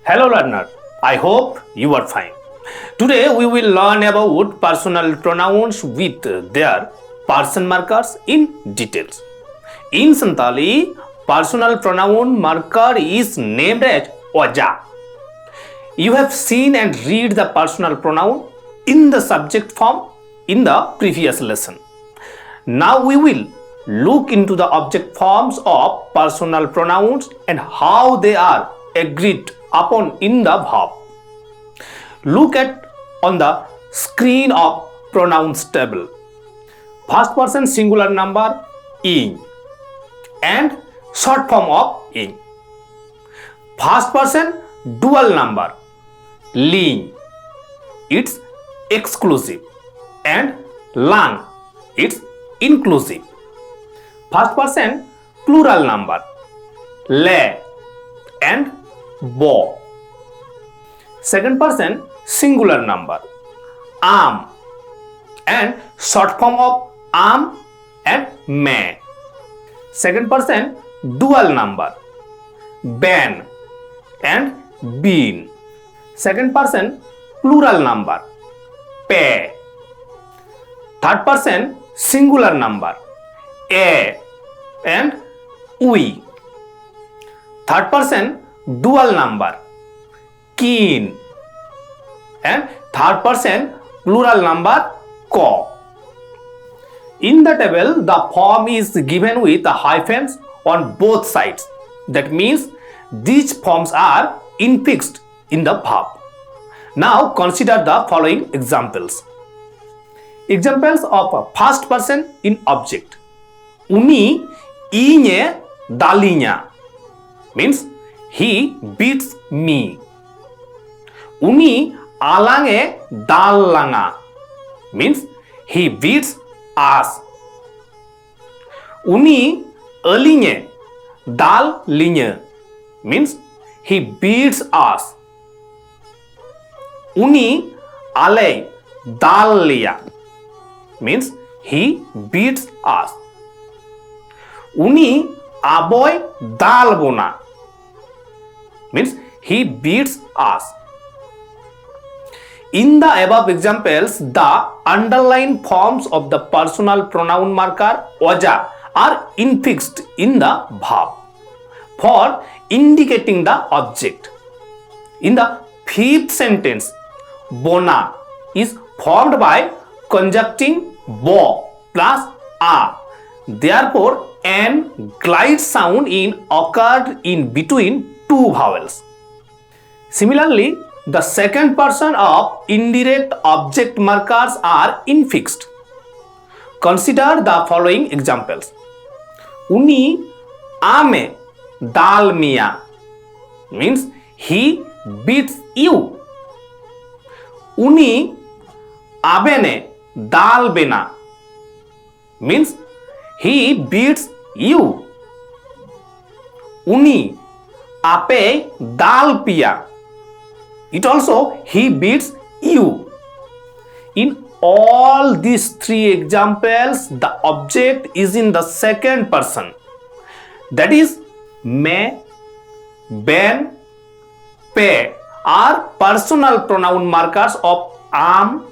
Hello learner, I hope you are fine. Today we will learn about personal pronouns with their person markers in details. In Santali, personal pronoun marker is named as Oja. You have seen and read the personal pronoun in the subject form in the previous lesson. Now we will look into the object forms of personal pronouns and how they are agreed upon in the verb. Look at on the screen of pronouns table. First person singular number ing and short form of ing. First person dual number ling, it's exclusive, and lang, it's inclusive. First person plural number le and bo. Second person singular number am and short form of am and me. Second person dual number ben and been. Second person plural number pe. Third person singular number a and we. Third person dual number keen and third person plural number ko. In the table, the form is given with hyphens on both sides. That means these forms are infixed in the verb. Now consider the following examples. Examples of first person in object. Uni inye dalinya means he beats me. Uni alange dallanga means he beats us. Uni alinye dal linya means he beats us. Uni ale dal liya means he beats us. Uni aboy dal bona means he beats us. In the above examples, the underlined forms of the personal pronoun marker oja are infixed in the verb for indicating the object. In the fifth sentence, bona is formed by conjuncting bo plus a. Therefore, an glide sound occurred in between two vowels. Similarly, the second person of indirect object markers are infixed. Consider the following examples. Uni ame dal mia means he beats you. Uni abene dal bena means he beats you. Uni ape dal pia, it also he beats you. In all these three examples, the object is in the second person. That is, me, ben, pe are personal pronoun markers of am,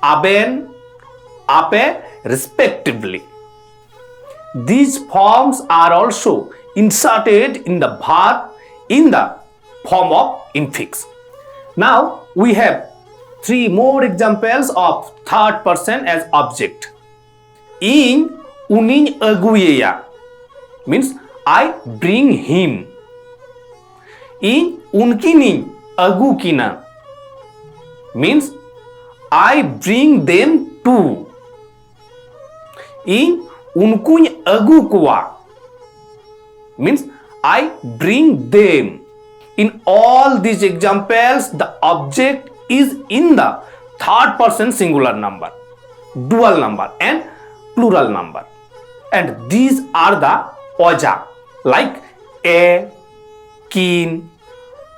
aben, ape respectively. These forms are also inserted in the verb in the form of infix. Now we have three more examples of third person as object. In unin aguyeya means I bring him. In unkinin agu kina means I bring them to. In unkuny agu kuwa means I bring them. In all these examples, the object is in the third person singular number, dual number and plural number. And these are the oja like a, keen,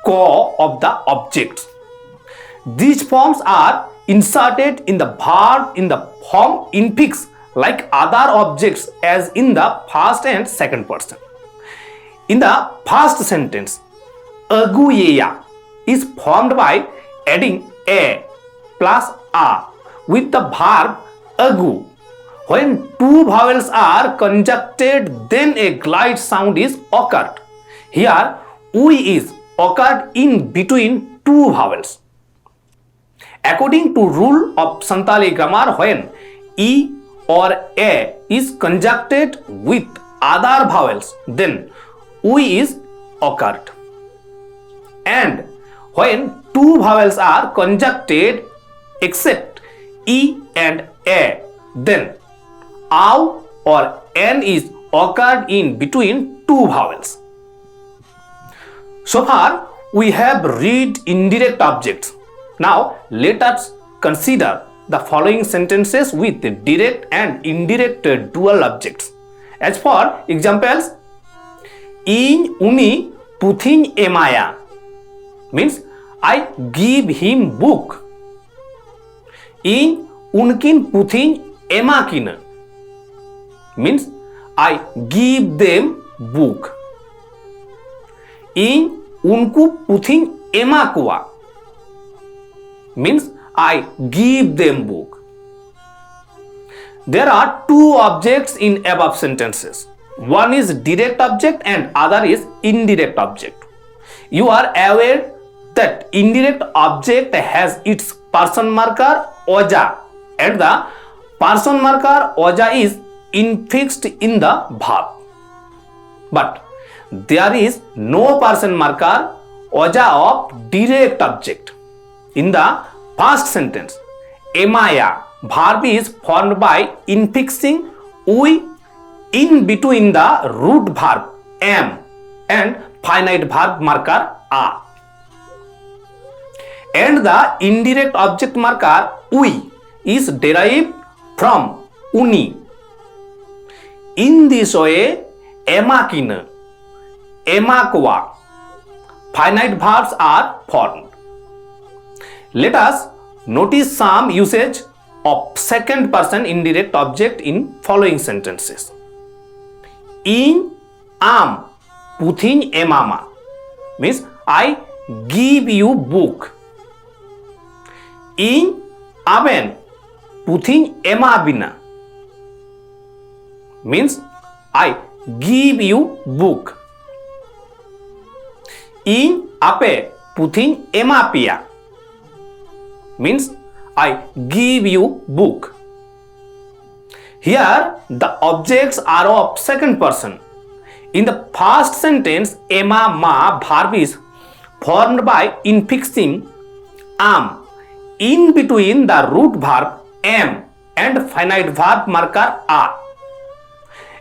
ko of the objects. These forms are inserted in the verb in the form infix like other objects as in the first and second person. In the first sentence, aguyeya is formed by adding a plus a with the verb agu. When two vowels are conjuncted, then a glide sound is occurred. Here, we is occurred in between two vowels. According to rule of Santali grammar, when e or a is conjuncted with other vowels, then we is occurred. And when two vowels are conjuncted except e and a, then ow or n is occurred in between two vowels. So far, we have read indirect objects. Now, let us consider the following sentences with direct and indirect dual objects. As for examples, in uni puthing emaya means I give him book. In unkin puthing emakina means I give them book. In unku puthing emakua means I give them book. There are two objects in above sentences. One is direct object and other is indirect object. You are aware that indirect object has its person marker oja and the person marker oja is infixed in the verb. But there is no person marker oja of direct object. In the past sentence, emaya verb is formed by infixing we in between the root verb am and finite verb marker a. And the indirect object marker we is derived from uni. In this way, emakina, emakwa, finite verbs are formed. Let us notice some usage of second person indirect object in following sentences. In am puthing emama means I give you book. In aben puthing emabina means I give you book. In ape puthing emapia means I give you book. Here the objects are of second person. In the past sentence, ema ma verb is formed by infixing am in between the root verb am and finite verb marker a.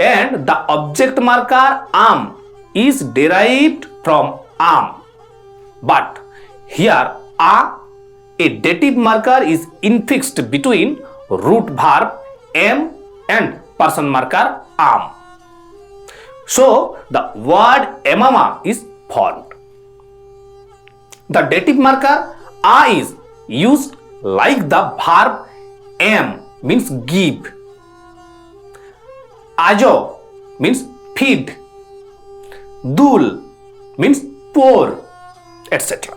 And the object marker am is derived from am. But here a dative marker is infixed between root verb am and person marker am. So the word emama is formed. The dative marker a is used like the verb am means give. Ajo means feed. Dul means pour, etc.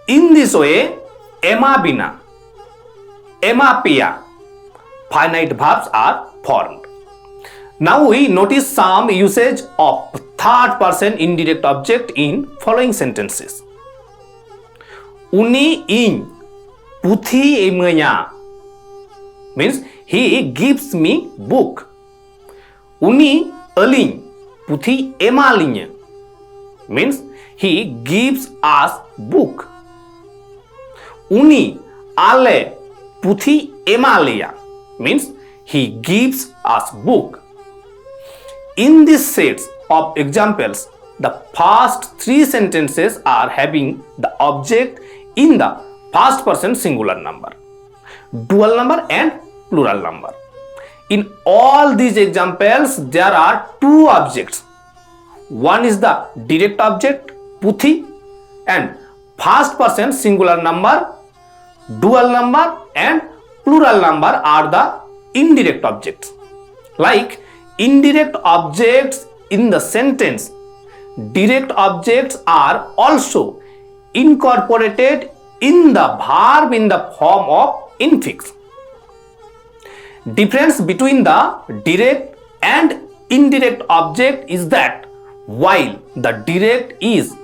In this way, emabina, emapia, finite verbs are formed. Now we notice some usage of third person indirect object in following sentences. Uni in puthi emanya means he gives me book. Uni aling puthi emalinya means he gives us book. Uni ale puthi emalia means he gives us book. In this set of examples, the first three sentences are having the object in the first person singular number, dual number and plural number. In all these examples, there are two objects. One is the direct object puthi and first person singular number, dual number and plural number are the indirect objects. Like indirect objects in the sentence, direct objects are also incorporated in the verb in the form of infix. Difference between the direct and indirect object is that while the direct is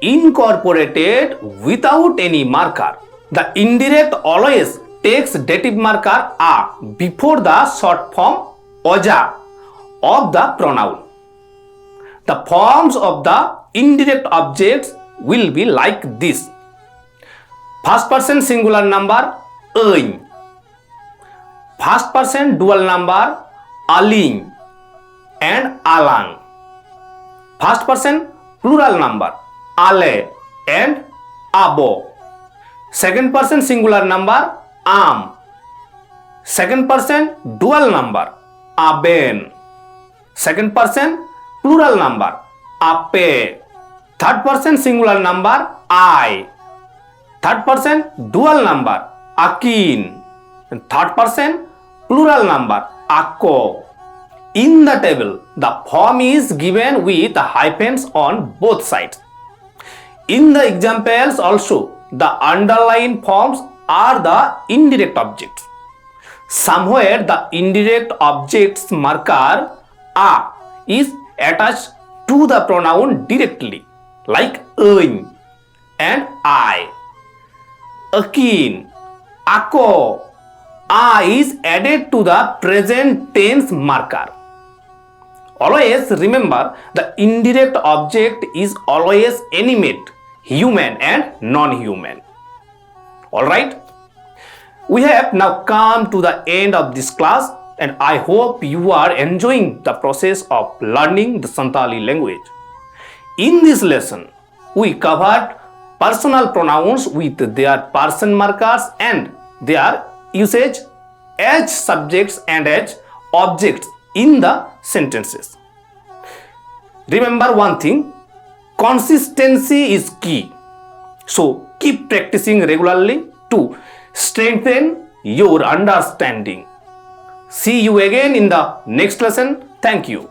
incorporated without any marker, the indirect always takes dative marker a before the short form oja of the pronoun. The forms of the indirect objects will be like this. First person singular number ain, first person dual number aling and alang, first person plural number ale and abo, second person singular number am, second person dual number aben, second person plural number ape, third person singular number I, third person dual number akin, and third person plural number ako. In the table, the form is given with hyphens on both sides. In the examples also, the underlined forms are the indirect objects. Somewhere the indirect object's marker a is attached to the pronoun directly, like ain and I. Akin, ako, a is added to the present tense marker. Always remember, the indirect object is always animate, human and non-human. Alright? We have now come to the end of this class, and I hope you are enjoying the process of learning the Santali language. In this lesson, we covered personal pronouns with their person markers and their usage as subjects and as objects in the sentences. Remember one thing, consistency is key. So keep practicing regularly to strengthen your understanding. See you again in the next lesson. Thank you.